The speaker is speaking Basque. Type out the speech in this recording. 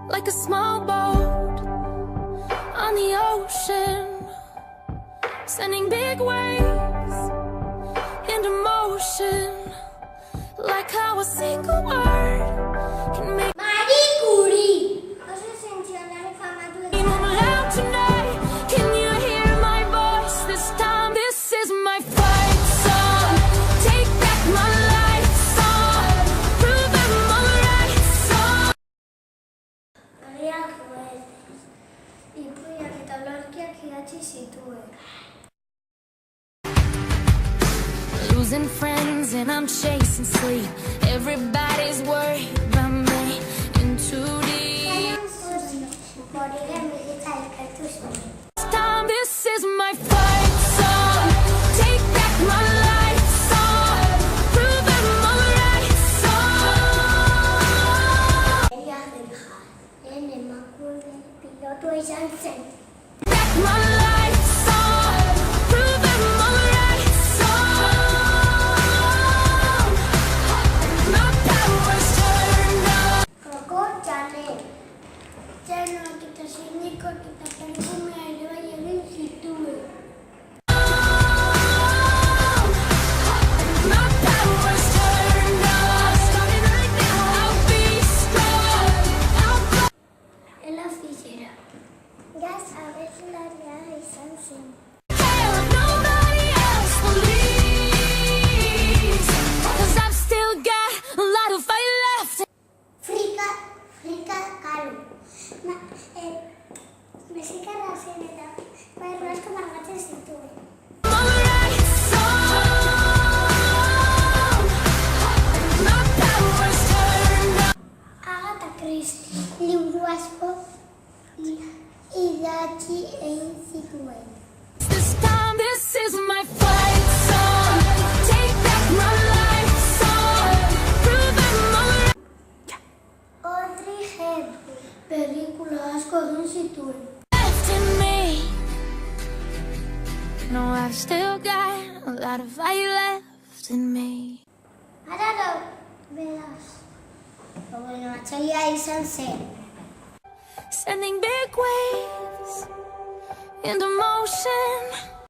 like a small boat on the ocean, sending big waves into motion, like how a single word can make Marie Curie. Você sentiu a fama do me move loud tonight. Can you hear my voice this time? This is my fight song. Take back my life song. Prove I'm alright song. Maria Curie. I pójdę do lorki, jak ja ci situuję. Losing friends and I'm chasing sleep. Everybody's worried about me in too deep. This time, this is my fight song. Take back my life song. Prove I'm alright song. Back my life song. Prove I'm alright song. My power's turned on. My power's turned on. Starting right now, I'll be strong. Care if nobody else believes, 'cause I've still got a lot of fight left. Frika kalu. Mesika raseneta. Pero es como la gacha situuję. Alright song. My power's turned on. Agatha Christie. Libruazko idatzi egin zituen. This time, this is my fight song. Take back my life song. Prove I'm alright. Audrey Hepburn. Pelikula asko egin zituen. Left in me. No, I've still got a lot of fight left in me. Araro, beraz. Bueno, atzaila izan zen. Sending big waves into motion,